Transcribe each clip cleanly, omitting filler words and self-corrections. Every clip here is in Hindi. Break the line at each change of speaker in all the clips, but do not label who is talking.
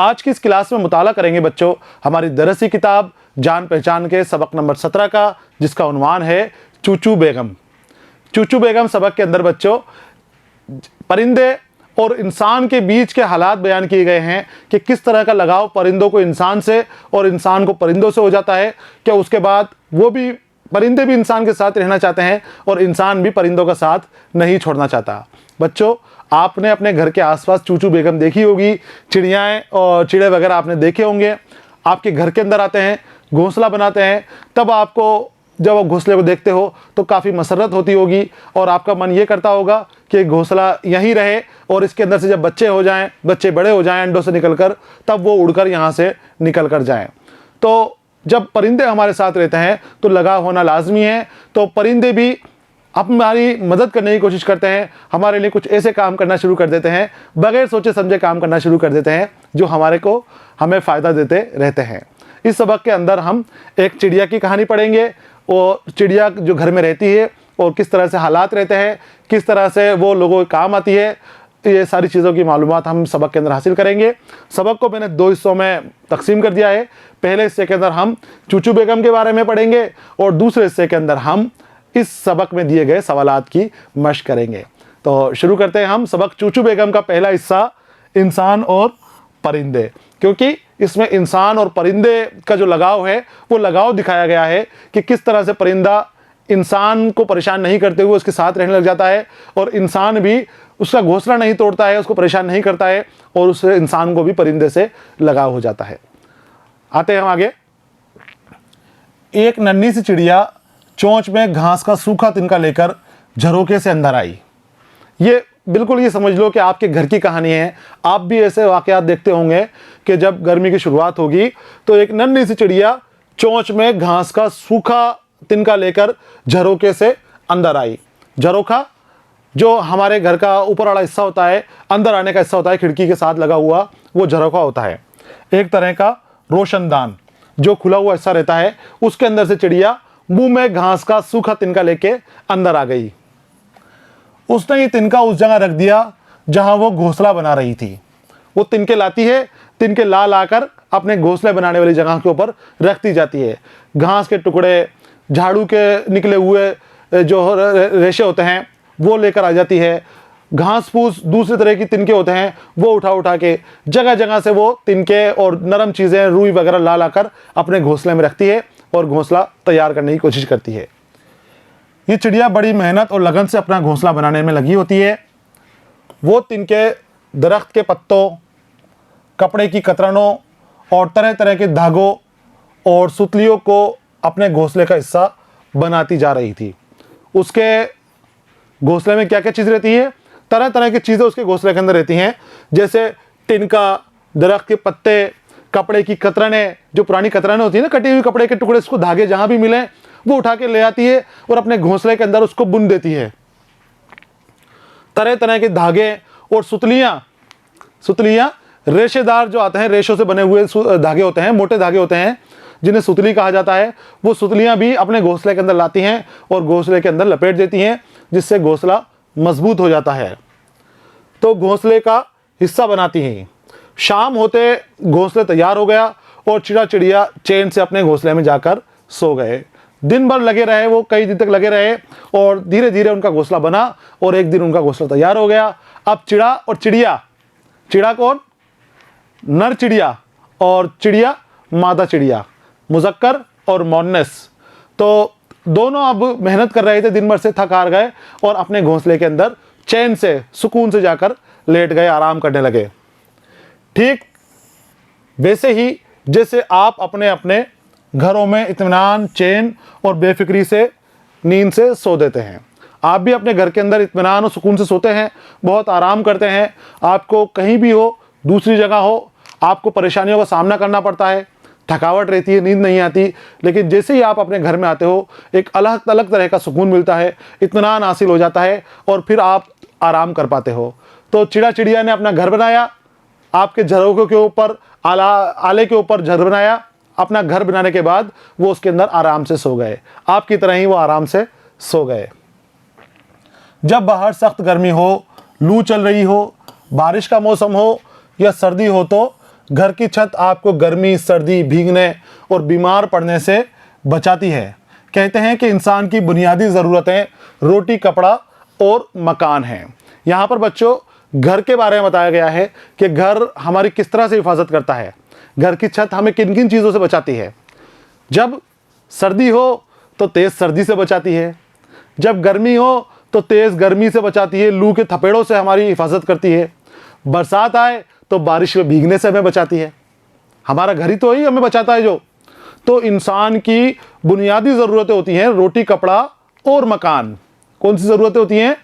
आज की इस क्लास में मुताला करेंगे बच्चों हमारी दरसी किताब जान पहचान के सबक नंबर 17 का, जिसका उन्वान है चूचू बेगम। चूचू बेगम सबक के अंदर बच्चों परिंदे और इंसान के बीच के हालात बयान किए गए हैं कि किस तरह का लगाव परिंदों को इंसान से और इंसान को परिंदों से हो जाता है। क्या उसके बाद वो भी परिंदे भी इंसान के साथ रहना चाहते हैं और इंसान भी परिंदों का साथ नहीं छोड़ना चाहता। बच्चों, आपने अपने घर के आसपास चूचू बेगम देखी होगी, चिड़ियाएँ और चिड़े वगैरह आपने देखे होंगे। आपके घर के अंदर आते हैं, घोंसला बनाते हैं, तब आपको जब आप घोंसले को देखते हो तो काफ़ी मसरत होती होगी और आपका मन ये करता होगा कि घोंसला यहीं रहे और इसके अंदर से जब बच्चे हो जाएं, बच्चे बड़े हो जाएं अंडों से निकलकर, तब वो उड़कर यहाँ से निकल कर जाएं। तो जब परिंदे हमारे साथ रहते हैं तो लगाव होना लाजमी है। तो परिंदे भी हमारी मदद करने की कोशिश करते हैं, हमारे लिए कुछ ऐसे काम करना शुरू कर देते हैं, बगैर सोचे समझे काम करना शुरू कर देते हैं जो हमें फ़ायदा देते रहते हैं। इस सबक के अंदर हम एक चिड़िया की कहानी पढ़ेंगे और चिड़िया जो घर में रहती है और किस तरह से हालात रहते हैं, किस तरह से वो लोगों के काम आती है, ये सारी चीज़ों की मालूमात हम सबक के अंदर हासिल करेंगे। सबक को मैंने 2 हिस्सों में तकसीम कर दिया है। पहले हिस्से के अंदर हम चूचू बेगम के बारे में पढ़ेंगे और दूसरे हिस्से के अंदर हम इस सबक में दिए गए सवालात की मशक करेंगे। तो शुरू करते हैं हम सबक चूचू बेगम का पहला हिस्सा, इंसान और परिंदे। क्योंकि इसमें इंसान और परिंदे का जो लगाव है वो लगाव दिखाया गया है कि किस तरह से परिंदा इंसान को परेशान नहीं करते हुए उसके साथ रहने लग जाता है और इंसान भी उसका घोंसला नहीं तोड़ता है, उसको परेशान नहीं करता है और उस इंसान को भी परिंदे से लगाव हो जाता है। आते हैं हम आगे। एक नन्ही सी चिड़िया चोंच में घास का सूखा तिनका लेकर झरोखे से अंदर आई। ये बिल्कुल ये समझ लो कि आपके घर की कहानी है। आप भी ऐसे वाकयात देखते होंगे कि जब गर्मी की शुरुआत होगी तो एक नन्ही सी चिड़िया चोंच में घास का सूखा तिनका लेकर झरोखे से अंदर आई। झरोखा जो हमारे घर का ऊपर वाला हिस्सा होता है, अंदर आने का हिस्सा होता है, खिड़की के साथ लगा हुआ वो झरोखा होता है। एक तरह का रोशनदान जो खुला हुआ हिस्सा रहता है, उसके अंदर से चिड़िया मुंह में घास का सूखा तिनका लेके अंदर आ गई। उसने ये तिनका उस जगह रख दिया जहां वो घोंसला बना रही थी। वो तिनके लाती है, तिनके ला लाकर अपने घोंसले बनाने वाली जगह के ऊपर रखती जाती है। घास के टुकड़े, झाड़ू के निकले हुए जो रेशे होते हैं वो लेकर आ जाती है। घास फूस दूसरे तरह की तिनके होते हैं वो उठा उठा के जगह जगह से वो तिनके और नरम चीज़ें, रुई वगैरह ला लाकर अपने घोंसले में रखती है और घोंसला तैयार करने की कोशिश करती है। ये चिड़िया बड़ी मेहनत और लगन से अपना घोंसला बनाने में लगी होती है। वो तिनके दरख्त के पत्तों, कपड़े की कतरनों और तरह तरह के धागों और सुतलियों को अपने घोंसले का हिस्सा बनाती जा रही थी। उसके घोंसले में क्या क्या चीज़ रहती है? तरह तरह की चीज़ें उसके घोंसले के अंदर रहती हैं, जैसे तिनका, दरख्त के पत्ते, कपड़े की कतरनें, जो पुरानी कतरनें होती है ना, कटी हुई कपड़े के टुकड़े, उसको धागे जहाँ भी मिले वो उठा के ले आती है और अपने घोंसले के अंदर उसको बुन देती है। तरह तरह के धागे और सुतलियाँ रेशेदार जो आते हैं, रेशों से बने हुए धागे होते हैं, मोटे धागे होते हैं जिन्हें सुतली कहा जाता है। वो सुतलियाँ भी अपने घोंसले के अंदर लाती हैं और घोंसले के अंदर लपेट देती हैं, जिससे घोंसला मजबूत हो जाता है। तो घोंसले का हिस्सा बनाती हैं। शाम होते घोंसले तैयार हो गया और चिड़िया चैन से अपने घोंसले में जाकर सो गए। दिन भर लगे रहे, वो कई दिन तक लगे रहे और धीरे धीरे उनका घोंसला बना और एक दिन उनका घोंसला तैयार हो गया। अब चिड़ा और चिड़ा कौन? नर चिड़िया और चिड़िया मादा चिड़िया, मुज़क्कर और मोन्नस। तो दोनों अब मेहनत कर रहे थे, दिन भर से थक हार गए और अपने घोंसले के अंदर चैन से, सुकून से जाकर लेट गए, आराम करने लगे। ठीक वैसे ही जैसे आप अपने अपने घरों में इत्मीनान, चैन और बेफिक्री से नींद से सो देते हैं, आप भी अपने घर के अंदर इत्मीनान और सुकून से सोते हैं, बहुत आराम करते हैं। आपको कहीं भी हो, दूसरी जगह हो, आपको परेशानियों का सामना करना पड़ता है, थकावट रहती है, नींद नहीं आती, लेकिन जैसे ही आप अपने घर में आते हो एक अलग अलग तरह का सुकून मिलता है, इत्मीनान हासिल हो जाता है और फिर आप आराम कर पाते हो। तो चिड़िया ने अपना घर बनाया, आपके झरोखे के ऊपर, आले के ऊपर घर बनाया। अपना घर बनाने के बाद वो उसके अंदर आराम से सो गए, आपकी तरह ही वो आराम से सो गए। जब बाहर सख्त गर्मी हो, लू चल रही हो, बारिश का मौसम हो या सर्दी हो तो घर की छत आपको गर्मी, सर्दी, भीगने और बीमार पड़ने से बचाती है। कहते हैं कि इंसान की बुनियादी ज़रूरतें रोटी, कपड़ा और मकान हैं। यहाँ पर बच्चों घर के बारे में बताया गया है कि घर हमारी किस तरह से हिफाजत करता है, घर की छत हमें किन किन चीज़ों से बचाती है। जब सर्दी हो तो तेज़ सर्दी से बचाती है, जब गर्मी हो तो तेज़ गर्मी से बचाती है, लू के थपेड़ों से हमारी हिफाजत करती है, बरसात आए तो बारिश में भीगने से हमें बचाती है। हमारा घर ही तो ही हमें बचाता है जो। तो इंसान की बुनियादी ज़रूरतें होती हैं रोटी, कपड़ा और मकान। कौन सी ज़रूरतें होती हैं?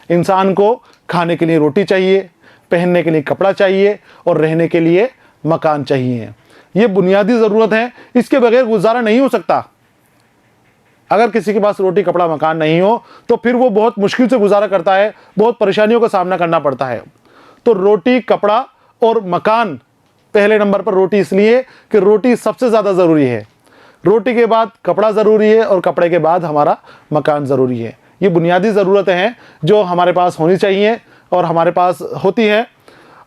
इंसान को खाने के लिए रोटी चाहिए, पहनने के लिए कपड़ा चाहिए और रहने के लिए मकान चाहिए। ये बुनियादी ज़रूरत है, इसके बगैर गुजारा नहीं हो सकता। अगर किसी के पास रोटी, कपड़ा, मकान नहीं हो तो फिर वो बहुत मुश्किल से गुजारा करता है, बहुत परेशानियों का सामना करना पड़ता है। तो रोटी, कपड़ा और मकान पहले नंबर पर। रोटी इसलिए कि रोटी सबसे ज़्यादा ज़रूरी है, रोटी के बाद कपड़ा ज़रूरी है और कपड़े के बाद हमारा मकान ज़रूरी है। ये बुनियादी ज़रूरतें हैं जो हमारे पास होनी चाहिए और हमारे पास होती है,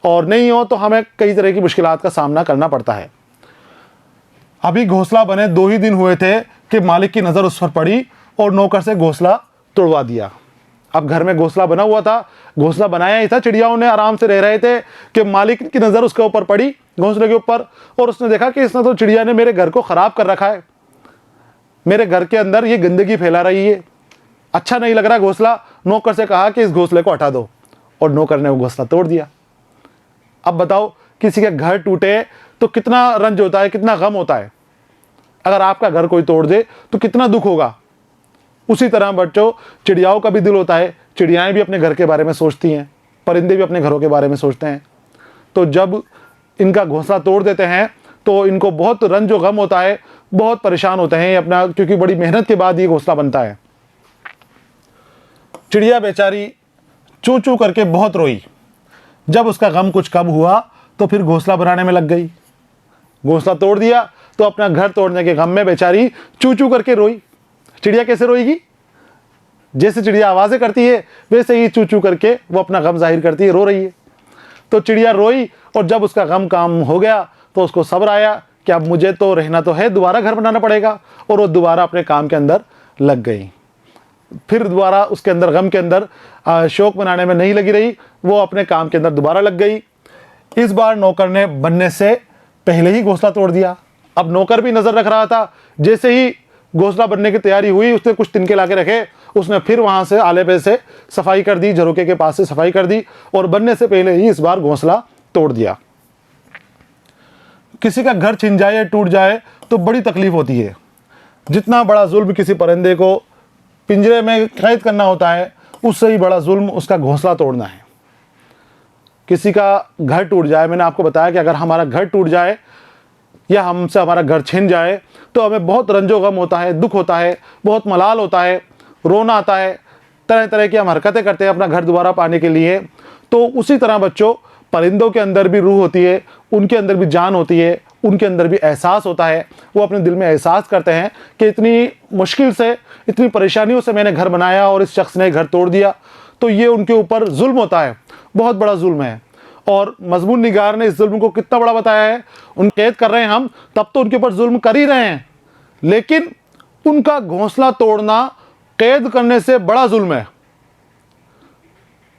और नहीं हो तो हमें कई तरह की मुश्किलात का सामना करना पड़ता है। अभी घोंसला बने 2 ही दिन हुए थे कि मालिक की नज़र उस पर पड़ी और नौकर से घोंसला तोड़वा दिया। अब घर में घोंसला बना हुआ था, घोंसला बनाया ही था, चिड़ियाओं ने आराम से रह रहे थे कि मालिक की नज़र उसके ऊपर पड़ी, घोंसले के ऊपर, और उसने देखा कि इसने तो, चिड़िया ने मेरे घर को ख़राब कर रखा है, मेरे घर के अंदर ये गंदगी फैला रही है, अच्छा नहीं लग रहा घोंसला। नौकर से कहा कि इस घोंसले को हटा दो, और नौकर ने वो घोंसला तोड़ दिया। अब बताओ किसी के घर टूटे तो कितना रंज होता है, कितना गम होता है। अगर आपका घर कोई तोड़ दे तो कितना दुख होगा। उसी तरह बच्चों चिड़ियाओं का भी दिल होता है, चिड़ियाएं भी अपने घर के बारे में सोचती हैं, परिंदे भी अपने घरों के बारे में सोचते हैं। तो जब इनका घोंसला तोड़ देते हैं तो इनको बहुत रंज और गम होता है, बहुत परेशान होते हैं अपना, क्योंकि बड़ी मेहनत के बाद ये घोंसला बनता है। चिड़िया बेचारी चू चू करके बहुत रोई। जब उसका गम कुछ कम हुआ तो फिर घोंसला बनाने में लग गई। घोंसला तोड़ दिया तो अपना घर तोड़ने के गम में बेचारी चू चू करके रोई। चिड़िया कैसे रोएगी? जैसे चिड़िया आवाज़ें करती है वैसे ही चू चू करके वो अपना गम जाहिर करती है, रो रही है। तो चिड़िया रोई, और जब उसका गम काम हो गया तो उसको सब्र आया कि अब मुझे तो रहना तो है, दोबारा घर बनाना पड़ेगा, और वो दोबारा अपने काम के अंदर लग गई। फिर दोबारा उसके अंदर गम के अंदर शौक बनाने में नहीं लगी रही, वो अपने काम के अंदर दोबारा लग गई। इस बार नौकर ने बनने से पहले ही घोंसला तोड़ दिया। अब नौकर भी नज़र रख रहा था, जैसे ही घोंसला बनने की तैयारी हुई उसने कुछ तिनके ला के रखे, उसने फिर वहाँ से आले पे से सफाई कर दी, झरोके के पास से सफाई कर दी, और बनने से पहले ही इस बार घोंसला तोड़ दिया। किसी का घर छिन जाए, टूट जाए तो बड़ी तकलीफ होती है। जितना बड़ा जुल्म किसी परिंदे को पिंजरे में कैद करना होता है, उससे ही बड़ा जुल्म उसका घोंसला तोड़ना है। किसी का घर टूट जाए, मैंने आपको बताया कि अगर हमारा घर टूट जाए या हमसे हमारा घर छिन जाए तो हमें बहुत रंजो गम होता है, दुख होता है, बहुत मलाल होता है, रोना आता है, तरह तरह की हम हरकतें करते हैं अपना घर दोबारा पाने के लिए। तो उसी तरह बच्चों परिंदों के अंदर भी रूह होती है, उनके अंदर भी जान होती है, उनके अंदर भी एहसास होता है। वो अपने दिल में एहसास करते हैं कि इतनी मुश्किल से, इतनी परेशानियों से मैंने घर बनाया और इस शख्स ने घर तोड़ दिया। तो ये उनके ऊपर जुल्म होता है, बहुत बड़ा जुल्म है। और मजमून निगार ने इस जुल्म को कितना बड़ा बताया है। उन कैद कर रहे हैं हम, तब तो उनके ऊपर जुल्म कर ही रहे हैं, लेकिन उनका घोंसला तोड़ना कैद करने से बड़ा जुल्म है।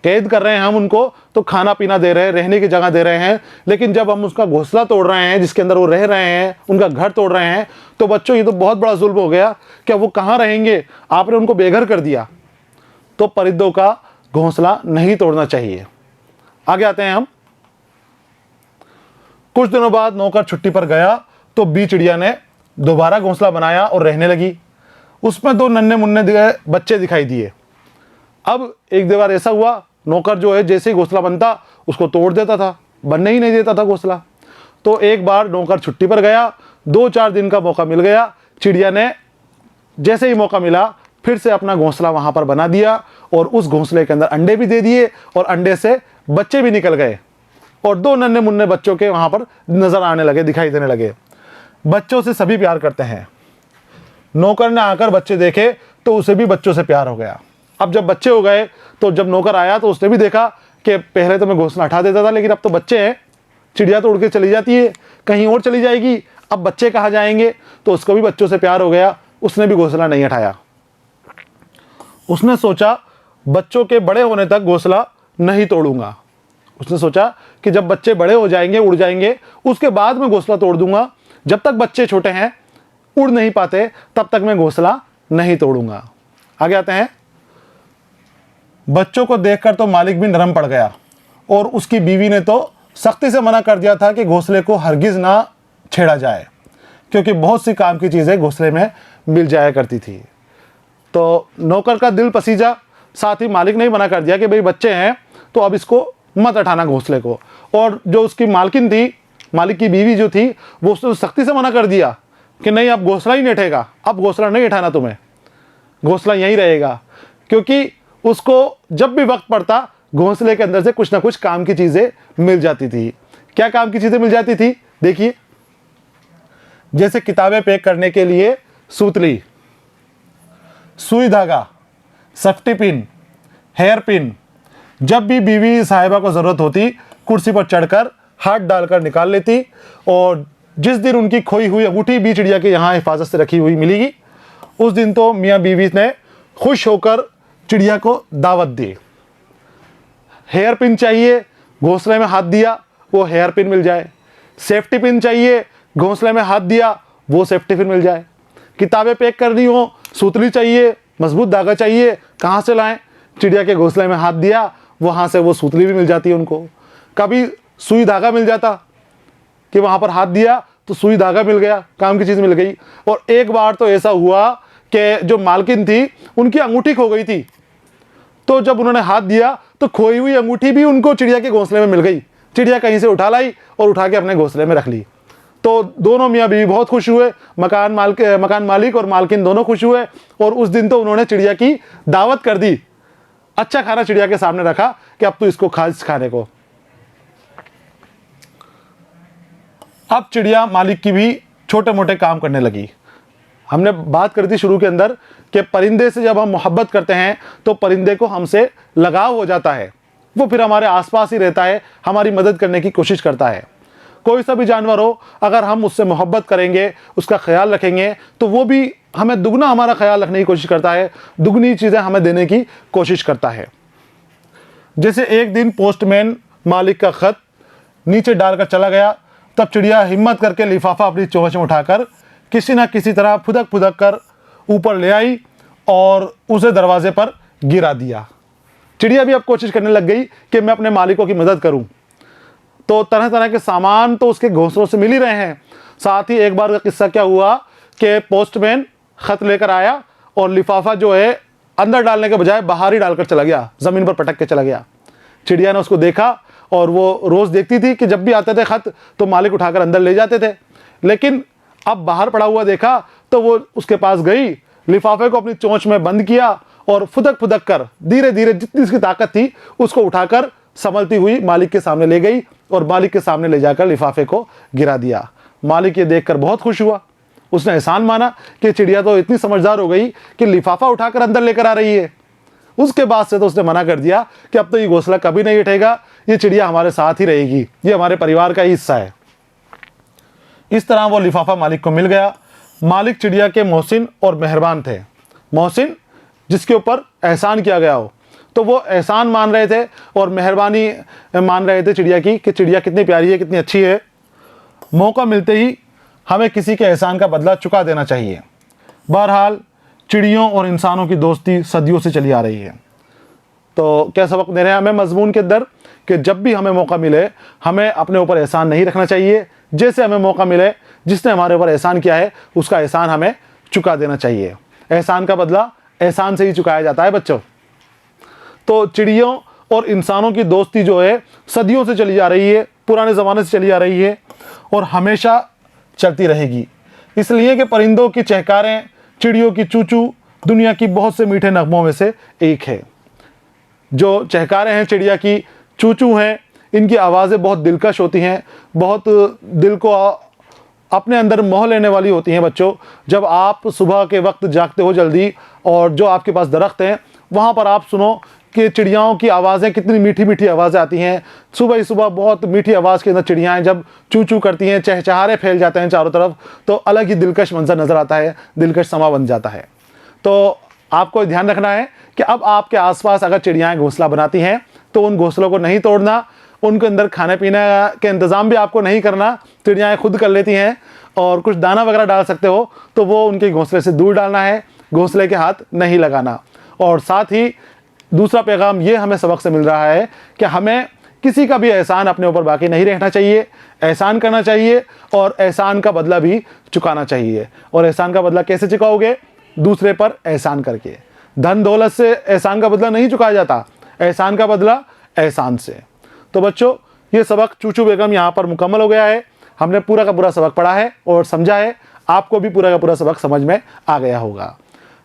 कैद कर रहे हैं हम उनको, तो खाना पीना दे रहे हैं, रहने की जगह दे रहे हैं, लेकिन जब हम उसका घोंसला तोड़ रहे हैं जिसके अंदर वो रह रहे हैं, उनका घर तोड़ रहे हैं, तो बच्चों ये तो बहुत बड़ा जुल्म हो गया कि वो कहाँ रहेंगे, आपने उनको बेघर कर दिया। तो परिंदों का घोंसला नहीं तोड़ना चाहिए। आगे आते हैं हम। कुछ दिनों बाद नौकर छुट्टी पर गया तो बी चिड़िया ने दोबारा घोंसला बनाया और रहने लगी। उसमें 2 नन्हे मुन्ने बच्चे दिखाई दिए। अब एक दो बार ऐसा हुआ, नौकर जो है जैसे ही घोंसला बनता उसको तोड़ देता था, बनने ही नहीं देता था घोंसला। तो एक बार नौकर छुट्टी पर गया, 2-4 दिन का मौका मिल गया, चिड़िया ने जैसे ही मौका मिला फिर से अपना घोंसला वहाँ पर बना दिया, और उस घोंसले के अंदर अंडे भी दे दिए और अंडे से बच्चे भी निकल गए, और 2 नन्हे मुन्ने बच्चों के वहाँ पर नज़र आने लगे, दिखाई देने लगे। बच्चों से सभी प्यार करते हैं। नौकर ने आकर बच्चे देखे तो उसे भी बच्चों से प्यार हो गया। अब जब बच्चे हो गए तो जब नौकर आया तो उसने भी देखा कि पहले तो मैं घोंसला हटा देता था, लेकिन अब तो बच्चे हैं चिड़िया तो उड़ के चली जाती है, कहीं और चली जाएगी, अब बच्चे कहाँ जाएंगे। तो उसको भी बच्चों से प्यार हो गया, उसने भी घोंसला नहीं हटाया। उसने सोचा बच्चों के बड़े होने तक घोंसला नहीं तोड़ूंगा। उसने सोचा कि जब बच्चे बड़े हो जाएंगे, उड़ जाएंगे, उसके बाद मैं घोंसला तोड़ दूंगा। जब तक बच्चे छोटे हैं, उड़ नहीं पाते, तब तक मैं घोंसला नहीं तोड़ूंगा। आगे आते हैं। बच्चों को देखकर तो मालिक भी नरम पड़ गया और उसकी बीवी ने तो सख्ती से मना कर दिया था कि घोंसले को हरगिज ना छेड़ा जाए, क्योंकि बहुत सी काम की चीज़ें घोंसले में मिल जाया करती थी। तो नौकर का दिल पसीजा, साथ ही मालिक ने ही मना कर दिया कि भाई बच्चे हैं तो अब इसको मत हटाना घोंसले को। और जो उसकी मालकिन थी, मालिक की बीवी जो थी, वो उसने सख्ती से मना कर दिया कि नहीं, अब घोंसला ही नहीं उठेगा, अब घोंसला नहीं उठाना तुम्हें, घोंसला यहीं रहेगा। क्योंकि उसको जब भी वक्त पड़ता घोंसले के अंदर से कुछ ना कुछ काम की चीज़ें मिल जाती थी। क्या काम की चीज़ें मिल जाती थी? देखिए, जैसे किताबें पैक करने के लिए सूतली, सुई धागा, सेफ्टी पिन, हेयर पिन। जब भी बीवी साहिबा को ज़रूरत होती, कुर्सी पर चढ़कर हाथ डालकर निकाल लेती। और जिस दिन उनकी खोई हुई अंगूठी भी चिड़िया के यहाँ हिफाजत से रखी हुई मिलेगी, उस दिन तो मियाँ बीवी ने खुश होकर चिड़िया को दावत दी। हेयर पिन चाहिए, घोंसले में हाथ दिया, वो हेयर पिन मिल जाए। सेफ्टी पिन चाहिए, घोंसले में हाथ दिया, वो सेफ्टी पिन मिल जाए। किताबें पैक करनी हो, सूतली चाहिए, मजबूत धागा चाहिए, कहाँ से लाएं? चिड़िया के घोंसले में हाथ दिया, वहाँ से वो सूतली भी मिल जाती है उनको। कभी सुई धागा मिल जाता कि वहाँ पर हाथ दिया तो सुई धागा मिल गया, काम की चीज़ मिल गई। और एक बार तो ऐसा हुआ कि जो मालकिन थी, उनकी अंगूठी खो गई थी, तो जब उन्होंने हाथ दिया तो खोई हुई अंगूठी भी उनको चिड़िया के घोंसले में मिल गई। चिड़िया कहीं से उठा लाई और उठा के अपने घोंसले में रख ली। तो दोनों मियाँ बीवी बहुत खुश हुए, मकान मालिक और मालकिन दोनों खुश हुए। और उस दिन तो उन्होंने चिड़िया की दावत कर दी, अच्छा खाना चिड़िया के सामने रखा कि अब तो इसको खाने को। अब चिड़िया मालिक की भी छोटे मोटे काम करने लगी। हमने बात करी थी शुरू के अंदर कि परिंदे से जब हम मोहब्बत करते हैं तो परिंदे को हमसे लगाव हो जाता है, वो फिर हमारे आसपास ही रहता है, हमारी मदद करने की कोशिश करता है। कोई सा भी जानवर हो, अगर हम उससे मोहब्बत करेंगे, उसका ख्याल रखेंगे, तो वो भी हमें दुगना हमारा ख्याल रखने की कोशिश करता है, दुगनी चीज़ें हमें देने की कोशिश करता है। जैसे एक दिन पोस्टमैन मालिक का ख़त नीचे डालकर चला गया, तब चिड़िया हिम्मत करके लिफाफा अपनी चोंच में उठाकर किसी न किसी तरह फुदक फुदक कर ऊपर ले आई और उसे दरवाजे पर गिरा दिया। चिड़िया भी अब कोशिश करने लग गई कि मैं अपने मालिकों की मदद करूं। तो तरह तरह के सामान तो उसके घोंसलों से मिल ही रहे हैं। साथ ही एक बार का किस्सा क्या हुआ कि पोस्टमैन खत लेकर आया और लिफाफा जो है अंदर डालने के बजाय बाहर ही डालकर चला गया, ज़मीन पर पटक के चला गया। चिड़िया ने उसको देखा और वो रोज़ देखती थी कि जब भी आते थे खत तो मालिक उठाकर अंदर ले जाते थे, लेकिन अब बाहर पड़ा हुआ देखा तो वो उसके पास गई, लिफाफे को अपनी चोंच में बंद किया और फुदक फुदक कर धीरे धीरे जितनी उसकी ताकत थी उसको उठाकर संभलती हुई मालिक के सामने ले गई और मालिक के सामने ले जाकर लिफाफे को गिरा दिया। मालिक ये देखकर बहुत खुश हुआ, उसने एहसान माना कि चिड़िया तो इतनी समझदार हो गई कि लिफाफा उठाकर अंदर लेकर आ रही है। उसके बाद से तो उसने मना कर दिया कि अब तो ये घोंसला कभी नहीं उठेगा, ये चिड़िया हमारे साथ ही रहेगी, ये हमारे परिवार का ही हिस्सा है। इस तरह वो लिफाफा मालिक को मिल गया। मालिक चिड़िया के मोहसिन और मेहरबान थे। मोहसिन जिसके ऊपर एहसान किया गया हो, तो वो एहसान मान रहे थे और मेहरबानी मान रहे थे चिड़िया की कि चिड़िया कितनी प्यारी है, कितनी अच्छी है। मौका मिलते ही हमें किसी के एहसान का बदला चुका देना चाहिए। बहरहाल चिड़ियों और इंसानों की दोस्ती सदियों से चली आ रही है। तो क्या सबक दे रहे हैं हमें मजमून के अंदर कि जब भी हमें मौका मिले हमें अपने ऊपर एहसान नहीं रखना चाहिए। जैसे हमें मौका मिले, जिसने हमारे ऊपर एहसान किया है उसका एहसान हमें चुका देना चाहिए। एहसान का बदला एहसान से ही चुकाया जाता है बच्चों। तो चिड़ियों और इंसानों की दोस्ती जो है सदियों से चली आ रही है, पुराने ज़माने से चली आ रही है और हमेशा चलती रहेगी। इसलिए कि परिंदों की चहकारें, चिड़ियों की चूचू दुनिया की बहुत से मीठे नगमों में से एक है। जो चहकारें हैं चिड़िया की, चूचू हैं, इनकी आवाज़ें बहुत दिलकश होती हैं, बहुत दिल को अपने अंदर मोह लेने वाली होती हैं बच्चों। जब आप सुबह के वक्त जागते हो जल्दी और जो आपके पास दरख्त हैं वहाँ पर आप सुनो कि चिड़ियाओं की आवाज़ें कितनी मीठी मीठी आवाज़ें आती हैं। सुबह ही सुबह बहुत मीठी आवाज़ के अंदर चिड़ियाएँ जब चू चू करती हैं, चहचहारे फैल जाते हैं चारों तरफ, तो अलग ही दिलकश मंजर नज़र आता है, दिलकश समा बन जाता है। तो आपको ध्यान रखना है कि अब आपके आसपास अगर चिड़ियाएँ घोंसला बनाती हैं तो उन घोंसलों को नहीं तोड़ना, उनके अंदर खाने पीने के इंतज़ाम भी आपको नहीं करना। चिड़ियाएँ खुद कर लेती हैं, और कुछ दाना वगैरह डाल सकते हो तो वो उनके घोंसले से दूर डालना है, घोंसले के हाथ नहीं लगाना। और साथ ही दूसरा पैगाम ये हमें सबक से मिल रहा है कि हमें किसी का भी एहसान अपने ऊपर बाकी नहीं रहना चाहिए, एहसान करना चाहिए और एहसान का बदला भी चुकाना चाहिए। और एहसान का बदला कैसे चुकाओगे? दूसरे पर एहसान करके। धन दौलत से एहसान का बदला नहीं चुकाया जाता, एहसान का बदला एहसान से। तो बच्चों, ये सबक चूचू बेगम यहाँ पर मुकम्मल हो गया है। हमने पूरा का पूरा सबक पढ़ा है और समझा है, आपको भी पूरा का पूरा सबक समझ में आ गया होगा।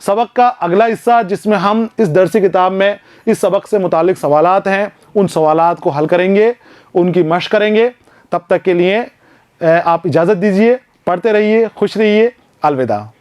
सबक का अगला हिस्सा जिसमें हम इस दरसी किताब में इस सबक से मुतालिक सवालात हैं, उन सवालात को हल करेंगे, उनकी मशक करेंगे। तब तक के लिए आप इजाज़त दीजिए, पढ़ते रहिए, खुश रहिए, अलविदा।